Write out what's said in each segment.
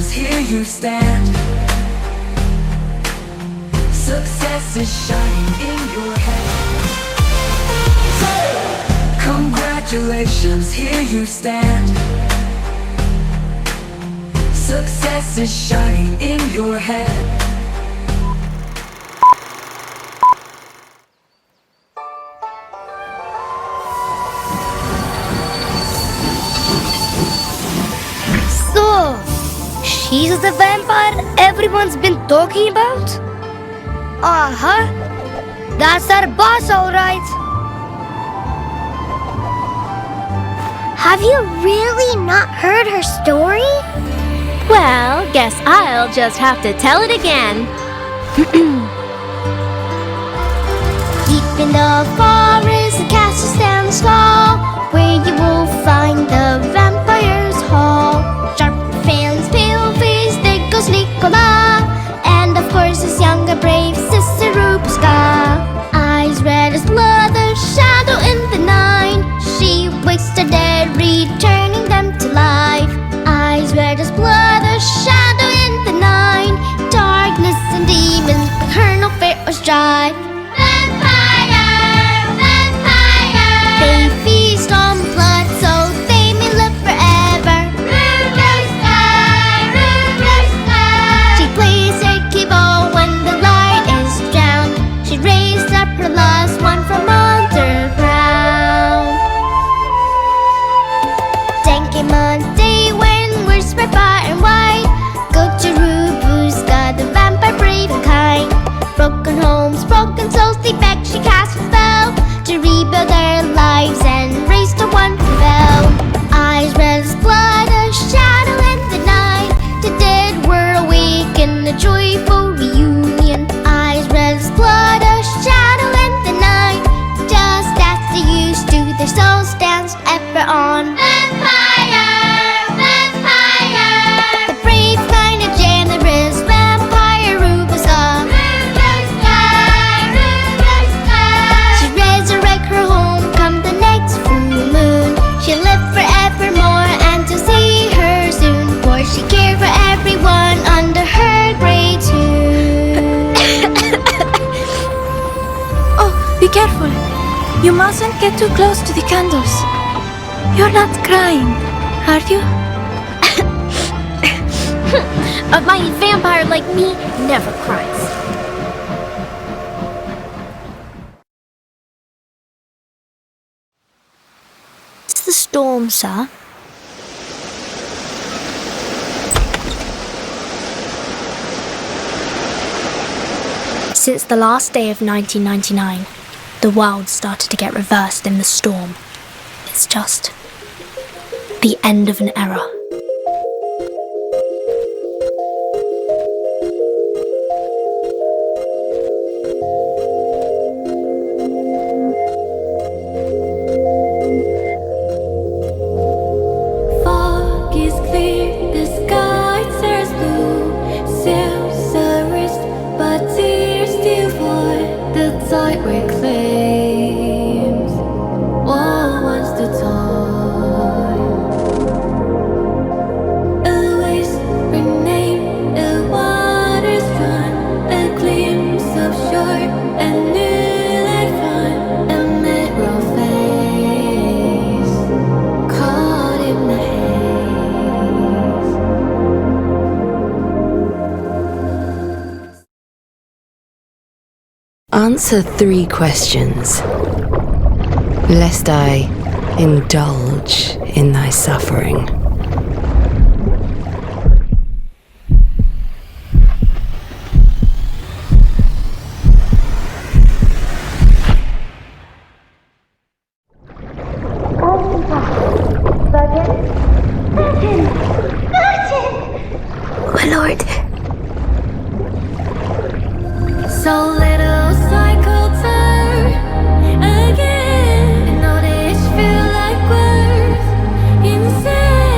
Congratulations, here you stand. Success is shining in your head. Congratulations, here you stand. Success is shining in your head. So, she's the vampire everyone's been talking about? Uh-huh. That's our boss, all right. Have you really not heard her story? Well, guess I'll just have to tell it again. Deep in the forest, the castle stands tall, where you will find the vampire's hall. Sharp fangs, pale face, there goes Nicola, and of course his younger brave sister Rupuska. Eyes red as blood, a shadow in the night. She wakes the dead, returning them to life. Eyes red as blood, a shadow in the night. Darkness and demons, but her no fear or strife. Vampire, vampire, they feast on blood so they may live forever. Rupuska, Rupuska, she plays her keyboard when the light is drowned. She raised up her last one from underground. Then came a day when we're spread far and wide. Go to Rupuska, the vampire brave and kind. Broken homes, broken souls, they beg, she cast a spell to rebuild their lives and raise the one who fell. Eyes red as blood, a shadow in the night. The dead were awake in a joyful reunion. Eyes red as blood, a shadow in the night. Just as they used to, their souls danced ever on. Vampire, vampire, the brave, kind and generous vampire Rupuska. Rupuska, Rupuska, she resurrect her home come the next full moon. She'll live forevermore and to see her soon, for she cared for everyone under her great tune. Oh, be careful. You mustn't get too close to the candles. You're not crying, are you? A mighty vampire like me never cries. It's the storm, sir. Since the last day of 1999, the world started to get reversed in the storm. It's just the end of an era. Fog is clear, the sky turns blue. Sails are raised, but tears still fall. The tide reclaims what was the time. A waste renamed, the waters run. A glimpse of shore, a new life run. A mirror face caught in the haze. Answer 3 questions, lest I indulge in thy suffering. My lord. So let us cycle turn again. I know this feel like words insane.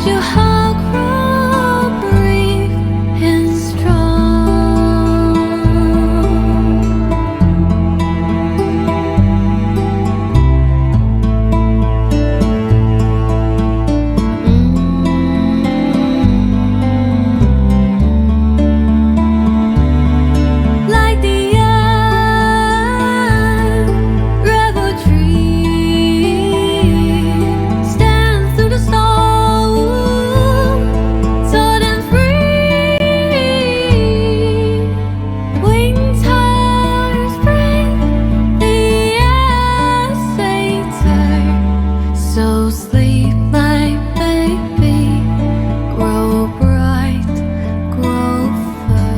your heart grow brave and strong. Like the rebel tree stands through the storm, tall and free. Wings high spread, the air satyr. So sleep, my baby, grow bright, grow firm.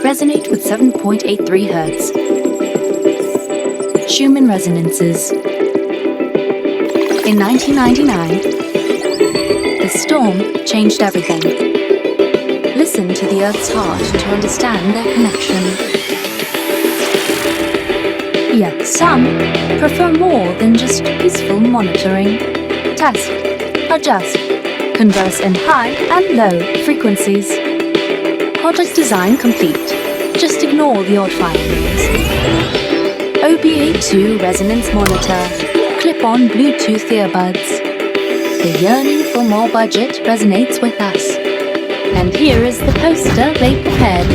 Resonate with 7.83 Hz. Schumann resonances. In 1999, the storm changed everything. Listen to the Earth's heart to understand their connection. Yet some prefer more than just peaceful monitoring. Test, adjust, converse in high and low frequencies. Project design complete. Just ignore the odd firings. OBA2 resonance monitor. Clip-on Bluetooth earbuds. The yearning for more budget resonates with us. And here is the poster they prepared.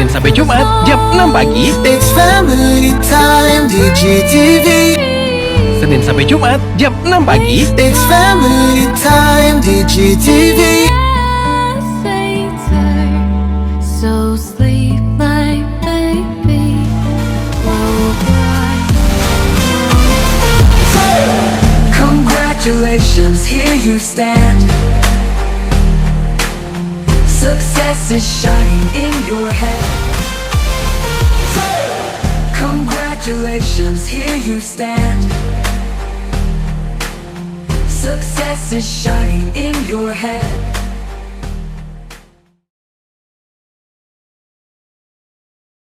Senin sampai Jumat jam 6 pagi. It's family time di GTV. Senin sampai Jumat jam 6 pagi. It's family time di GTV. So sleep, my baby. Congratulations, here you stand. Success is shining in your head. Congratulations, here you stand. Success is shining in your head.